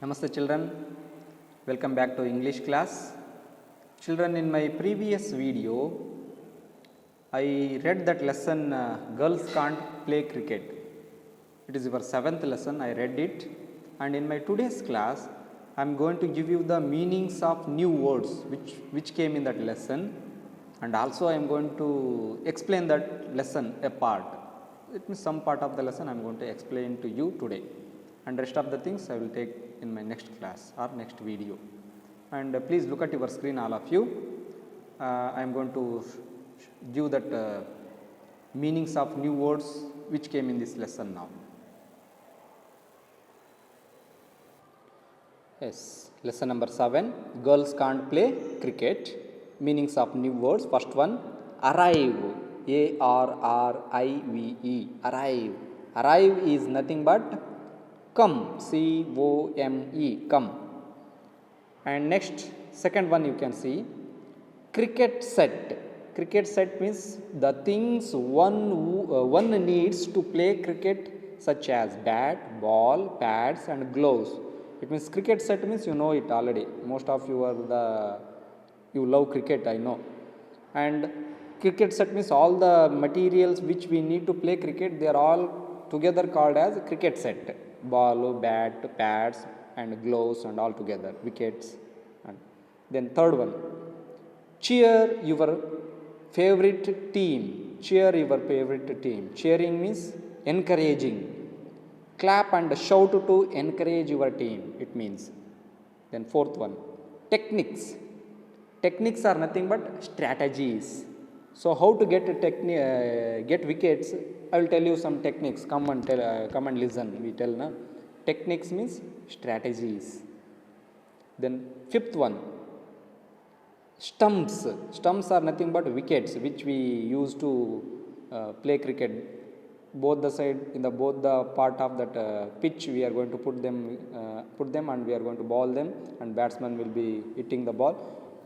Namaste children, welcome back to English class. Children, in my previous video, I read that lesson Girls Can't Play Cricket. It is your 7th lesson, I read it, and in my today's class, I am going to give you the meanings of new words which came in that lesson, and also I am going to explain that lesson a part. It means some part of the lesson I am going to explain to you today, and rest of the things I will take in my next class or next video. And please look at your screen, all of you. I am going to give that meanings of new words which came in this lesson now. Yes, lesson number 7, girls can't play cricket. Meanings of new words. First one, arrive. A-R-R-I-V-E, arrive. Arrive is nothing but come, C-O-M-E, come. And next, second one you can see, cricket set. Cricket set means the things one needs to play cricket, such as bat, ball, pads and gloves. It means cricket set means you know it already. Most of you you love cricket, I know. And cricket set means all the materials which we need to play cricket, they are all together called as cricket set. Ball, bat, pads and gloves and all together, wickets. And then third one, cheer your favorite team. Cheer your favorite team. Cheering means encouraging. Clap and shout to encourage your team, it means. Then fourth one, techniques. Techniques are nothing but strategies. So how to get wickets? I will tell you some techniques. Come and listen. We tell na. Techniques means strategies. Then fifth one, stumps. Stumps are nothing but wickets which we use to play cricket. Both the side in the both the part of that pitch we are going to put them and we are going to ball them, and batsman will be hitting the ball.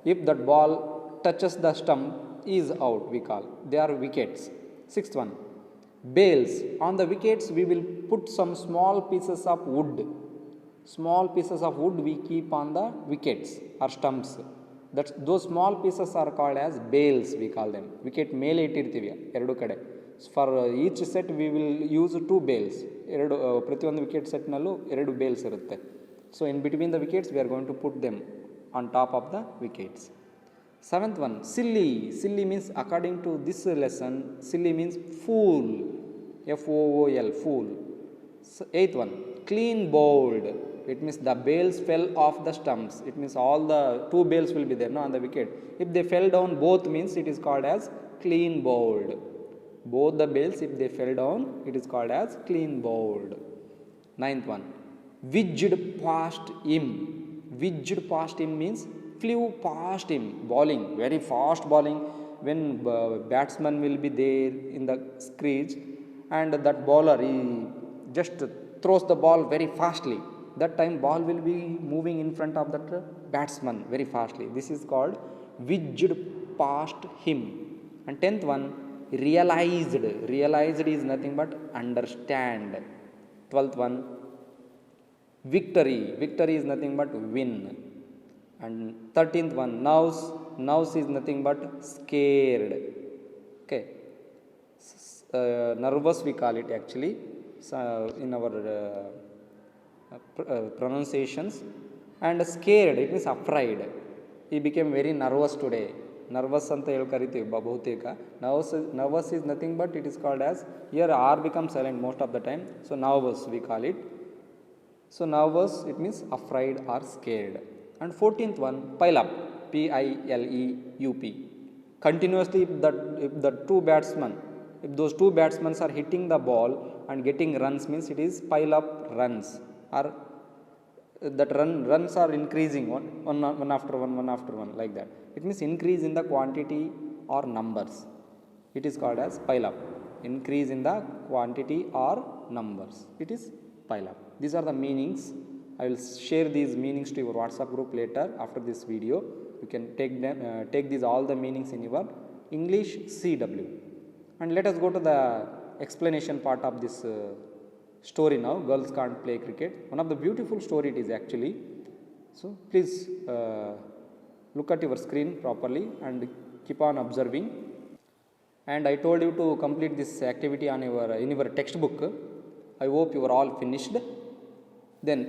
If that ball touches the stump, is out, we call. They are wickets. Sixth one, bails. On the wickets we will put some small pieces of wood. Small pieces of wood we keep on the wickets or stumps. Those small pieces are called as bails, we call them. Wicket ಮೇಲೆ ಇಟ್ಟಿರ್ತೀವಿ ಎರಡು ಕಡೆ. For each set we will use 2 bails. ಪ್ರತಿಯೊಂದು wicket ಸೆಟ್ನಲ್ಲೂ 2 bails ಇರುತ್ತೆ. So in between the wickets we are going to put them on top of the wickets. Seventh one, silly. Silly means, according to this lesson, silly means fool. F-O-O-L, fool. Eighth one, clean bowled. It means the bails fell off the stumps. It means all the 2 bails will be there on the wicket. If they fell down both means it is called as clean bowled. Both the bails, if they fell down, it is called as clean bowled. Ninth one, whizzed past him. Whizzed past him means flew past him, bowling, very fast bowling. When batsman will be there in the crease and that bowler he just throws the ball very fastly, that time ball will be moving in front of that batsman very fastly. This is called whizzed past him. And 10th one, realized. Realized is nothing but understand. 12th one, victory. Victory is nothing but win. And 13th one, nouse. Nouse is nothing but scared. Okay. Nervous we call it actually in our pronunciations. And scared, it means afraid. He became very nervous today. Nervous anta heli ಕರಿತೀವಿ ಬಹುತೇಕ. Nervous is nothing but it is called as, here R becomes silent most of the time, so nervous we call it. So nervous, it means afraid or scared. And 14th one, pile up. P-I-L-E-U-P. Continuously if those two batsmen are hitting the ball and getting runs means it is pile up runs, or that runs are increasing one after one like that. It means increase in the quantity or numbers. It is called as pile up. Increase in the quantity or numbers. It is pile up. These are the meanings. I will share these meanings to your WhatsApp group later after this video. You can take these all the meanings in your English CW. And let us go to the explanation part of this story now, girls can't play cricket. One of the beautiful story it is actually. So please look at your screen properly and keep on observing. And I told you to complete this activity on your in your textbook. I hope you are all finished. Then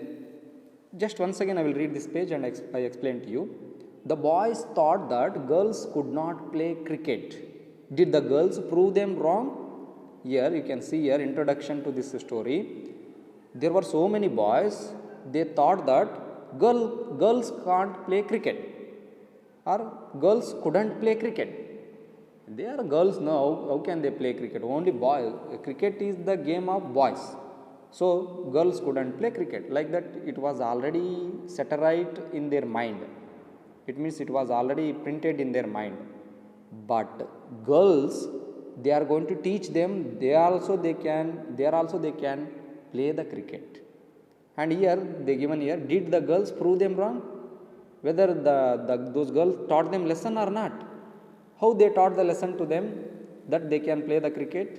just once again I will read this page and I explain to you. The boys thought that girls could not play cricket. Did the girls prove them wrong? Here you can see here introduction to this story. There were so many boys, they thought that girls can't play cricket or girls couldn't play cricket. They are girls now, how can they play cricket? Only boys. Cricket is the game of boys. So girls couldn't play cricket. Like that, it was already set right in their mind. It means it was already printed in their mind. But girls, they are going to teach them. They also they can play the cricket. And here they given here. Did the girls prove them wrong? Whether those girls taught them lesson or not? How they taught the lesson to them that they can play the cricket?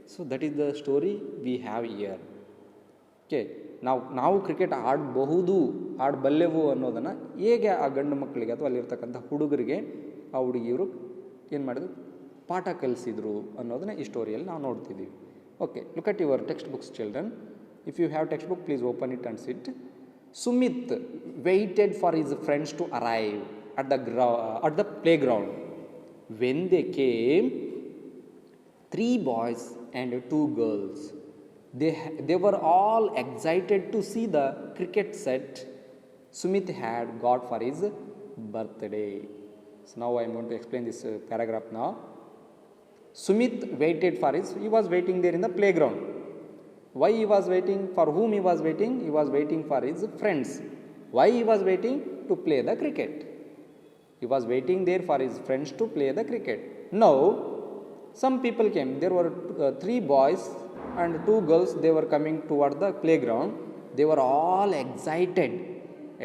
So that is the story we have here. Okay. ನಾವು cricket ಆಡಬಲ್ಲೆವು ಅನ್ನೋದನ್ನು ಹೇಗೆ ಆ ಗಂಡು ಮಕ್ಕಳಿಗೆ ಅಥವಾ ಅಲ್ಲಿರ್ತಕ್ಕಂಥ ಹುಡುಗರಿಗೆ ಆ ಹುಡುಗಿಯರು ಏನು ಮಾಡಿದ್ರು ಪಾಠ ಕಲಿಸಿದ್ರು ಅನ್ನೋದನ್ನ ಈ ಸ್ಟೋರಿಯಲ್ಲಿ ನಾವು ನೋಡ್ತಿದ್ದೀವಿ. Okay, look at your text books children. If you have text book please open it and sit. Sumit waited for his friends to arrive at the playground. When they came, 3 boys and 2 girls. They were all excited to see the cricket set Sumit had got for his birthday. So now I am going to explain this paragraph now. Sumit waited for he was waiting there in the playground. Why he was waiting? For whom he was waiting? He was waiting for his friends. Why he was waiting? To play the cricket. He was waiting there for his friends to play the cricket. Now, some people came. There were 3 boys and 2 girls. They were coming toward the playground. They were all excited.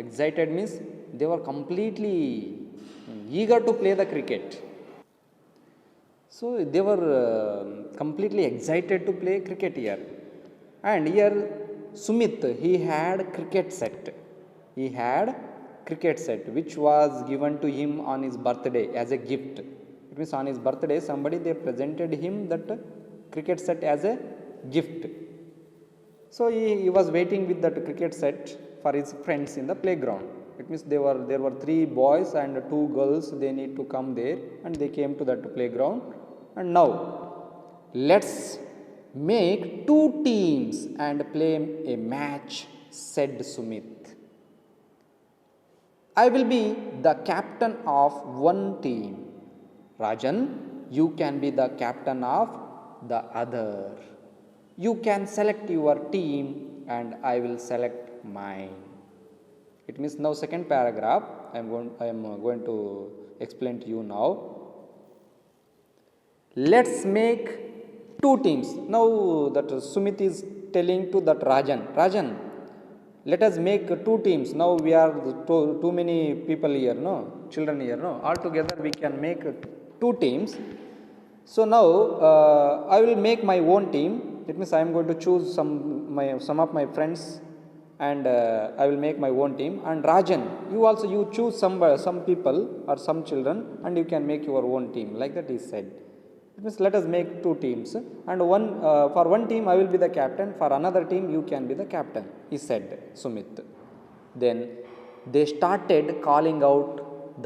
Excited means they were completely eager to play the cricket. So they were completely excited to play cricket here. And here Sumit, he had cricket set. He had cricket set which was given to him on his birthday as a gift. It means on his birthday somebody they presented him that cricket set as a gift. So he was waiting with that cricket set for his friends in the playground. It means there were 3 boys and 2 girls. They need to come there and they came to that playground. And now let's make 2 teams and play a match, said Sumit. I will be the captain of one team. Rajan, you can be the captain of the other. You can select your team and I will select mine. It means now second paragraph I am going to explain to you now. Let's make 2 teams. Now that Sumit is telling to that Rajan, let us make 2 teams. Now we are too many people here, no? Children here, no? All together we can make 2 teams. So now I will make my own team. It means I am going to choose some of my friends and I will make my own team. And Rajan, you choose some people or some children and you can make your own team. Like that he said. It means let us make 2 teams and for one team I will be the captain, for another team you can be the captain, he said, Sumit. Then they started calling out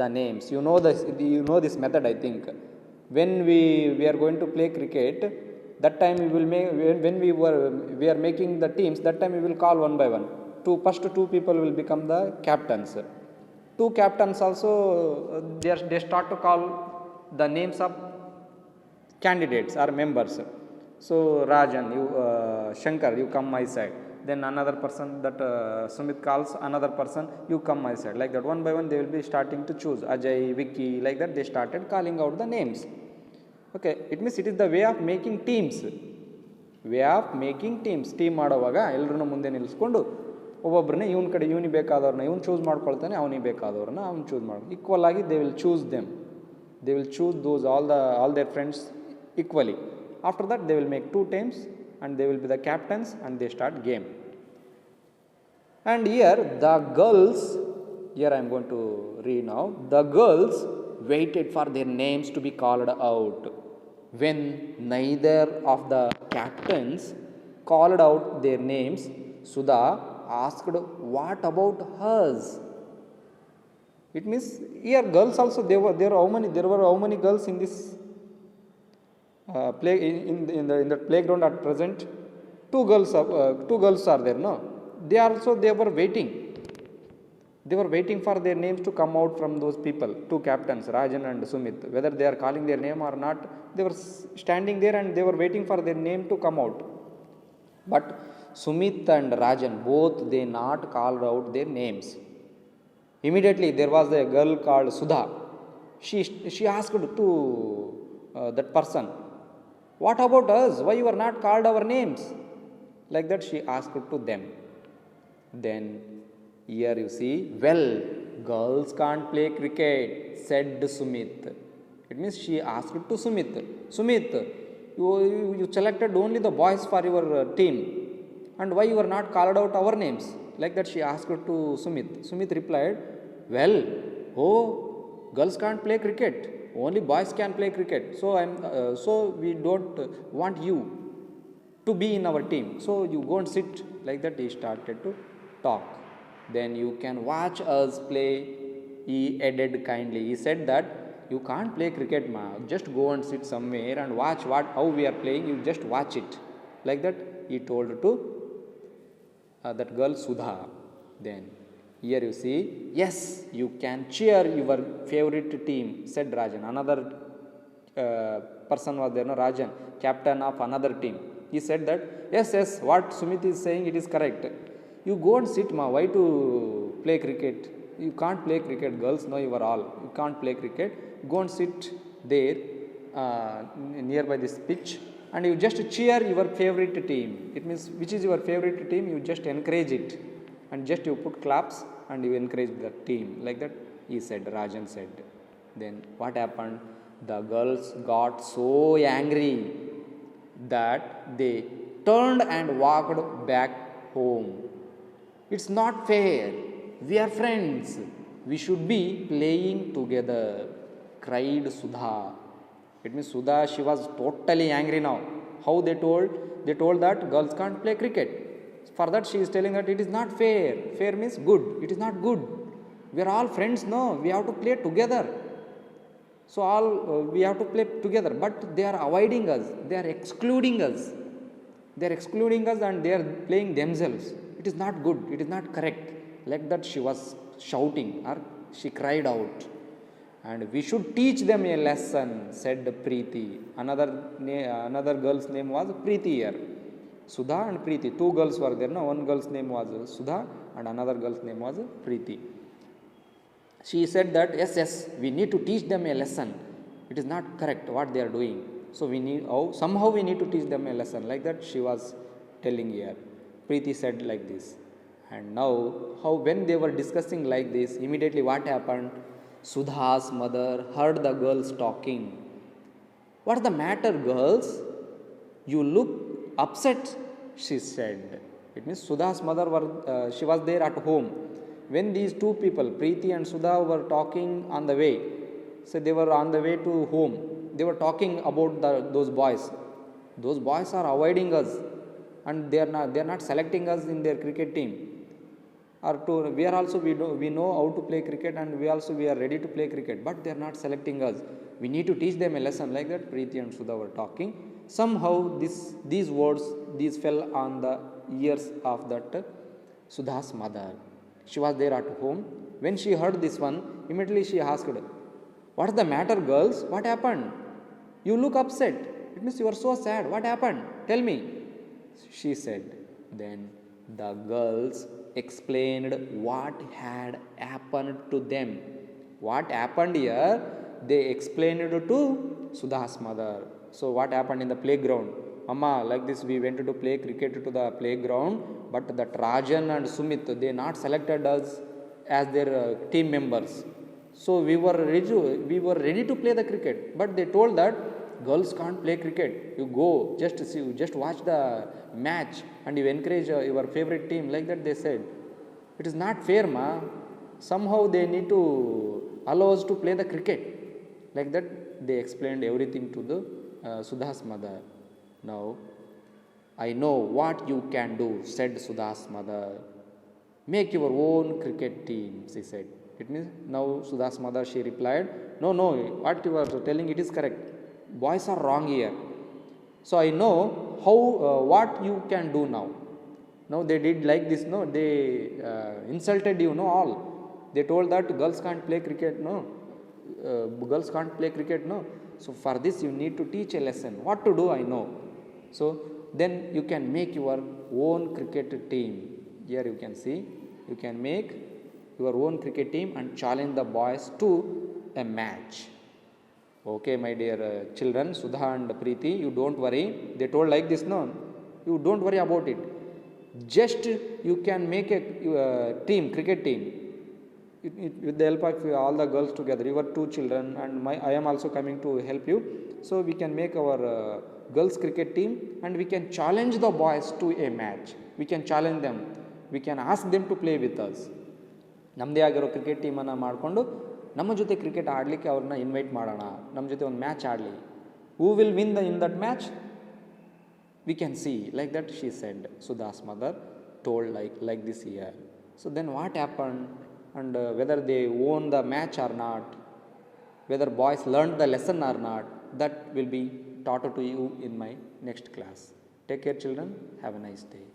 the names. You know this method, I think. When we are going to play cricket, that time we will make, when we are making the teams, that time we will call one by one. First 2 people will become the captains. 2 captains also they start to call the names of candidates or members. So Rajan, Shankar, you come my side. Then another person that Sumit calls another person, you come my side. Like that, one by one they will be starting to choose. Ajay, Vicky, like that they started calling out the names. Okay, it means it is the way of making teams. Team ಮಾಡುವಾಗ ಎಲ್ಲರನ್ನು ಮುಂದೆ ನಿಲ್ಲಿಸ್ಕೊಂಡು ಒಬ್ಬೊಬ್ಬರನ್ನ ಇವನ ಕಡೆ ಇವನಿಗೆ ಬೇಕಾದವ್ರನ್ನ ಇವನು choose ಮಾಡ್ಕೊಳ್ತಾನೆ, ಅವನಿಗೆ ಬೇಕಾದವ್ರನ್ನ ಅವನು choose ಮಾಡ್ಕೊಂಡು ಈಕ್ವಲ್ ಆಗಿ they will choose them. They will choose all their friends equally. After that they will make 2 teams and they will be the captains and they start game. And here the girls, here I am going to read now, the girls waited for their names to be called out. When neither of the captains called out their names, Sudha asked, "What about hers?" It means here girls also there were how many girls in this play in the playground at present? Two girls are there. No, they were waiting. They were waiting for their names to come out from those people, two captains, Rajan and Sumit. Whether they are calling their name or not, they were standing there and they were waiting for their name to come out. But Sumit and Rajan, both they not called out their names. Immediately there was a girl called Sudha. She asked to that person, "What about us? Why you are not called our names?" Like that she asked to them. Then here you see, "Well, girls can't play cricket," said Sumit. It means she asked to Sumit, "Sumit, you selected only the boys for your team, and why you are not called out our names?" Like that she asked to Sumit. Sumit replied, "Well, girls can't play cricket. Only boys can play cricket. So we don't want you to be in our team. So you go and sit." Like that he started to talk. "Then you can watch us play," he added kindly. He said that you can't play cricket, ma. Just go and sit somewhere and watch how we are playing. You just watch it. Like that he told to that girl Sudha. Then here you see, "Yes, you can cheer your favorite team," said Rajan. Another person was there, no, Rajan, captain of another team. He said that, yes, what Sumit is saying, it is correct. You go and sit, ma. Why to play cricket? You can't play cricket, girls. No, you are all. You can't play cricket. Go and sit there nearby this pitch and you just cheer your favorite team. It means which is your favorite team, you just encourage it and just you put claps and you encourage the team." Like that he said, Rajan said. Then what happened? The girls got so angry that they turned and walked back home. "It's not fair. We are friends. We should be playing together," cried Sudha. It means Sudha, she was totally angry now. How they told? They told that girls can't play cricket. For that she is telling that it is not fair. Fair means good. It is not good. We are all friends, no. We have to play together. So we have to play together. But they are avoiding us. They are excluding us. They are excluding us and they are playing themselves. It is not good. It is not correct. Like that she was shouting or she cried out. "And we should teach them a lesson," said Preeti. Another girl's name was Preeti here. Sudha and Preeti. Two girls were there. No? One girl's name was Sudha and another girl's name was Preeti. She said that, yes, we need to teach them a lesson. It is not correct what they are doing. So somehow we need to teach them a lesson. Like that she was telling here. Preeti said like this. And now, when they were discussing like this, immediately what happened? Sudha's mother heard the girls talking. "What's the matter, girls? You look upset," she said. It means Sudha's mother she was there at home. When these two people, Preeti and Sudha, were talking on the way, so they were on the way to home. They were talking about those boys. Those boys are avoiding us, and they are not selecting us in their cricket team. We know how to play cricket, and we are ready to play cricket, but they are not selecting us. We need to teach them a lesson. Like that Preeti and Sudha were talking. Somehow these words fell on the ears of that Sudha's mother. She was there at home. When she heard this one, immediately she asked, "What's the matter, girls? What happened? You look upset. It means you are so sad. What happened? Tell me," she said. Then the girls explained what had happened to them. What happened here? They explained it to Sudha's mother. So what happened in the playground? "Amma, like this we went to play cricket to the playground, but that Rajan and Sumit, they not selected us as their team members. So we were ready to play the cricket, but they told that girls can't play cricket. You go, just see, just watch the match and you encourage your favorite team. Like that they said. It is not fair, ma. Somehow they need to allow us to play the cricket. Like that they explained everything to the Sudha's mother. Now, I know what you can do, said Sudha's mother. Make your own cricket team, she said. It means now Sudha's mother, she replied, no, no, what you are telling, it is correct. Boys are wrong here. So I know how, what you can do now. Now they did like this, no, they insulted you, no, all. They told that girls can't play cricket, no. Girls can't play cricket, no. So for this you need to teach a lesson. What to do, I know. So then you can make your own cricket team. Here you can see, you can make your own cricket team and challenge the boys to a match. Okay, my dear children, Sudha and Preeti, you don't worry. They told like this, no, you don't worry about it. Just you can make a team, cricket team. With the help of all the girls together, your two children and I am also coming to help you. So we can make our girls cricket team and we can challenge the boys to a match. We can challenge them. We can ask them to play with us. ನಮ್ಮದೇ ಆಗಿರೋ cricket ಟೀಮನ್ನು ಮಾಡಿಕೊಂಡು ನಮ್ಮ ಜೊತೆ cricket ಆಡಲಿಕ್ಕೆ ಅವ್ರನ್ನ invite ಮಾಡೋಣ, ನಮ್ಮ ಜೊತೆ ಒಂದು ಮ್ಯಾಚ್ ಆಡಲಿ. Who will win in that match? We can see, like that she said. Sudha's mother told like this here. So then what happened, and whether they won the match or not, whether boys learned the lesson or not, that will be taught to you in my next class. Take care children, have a nice day.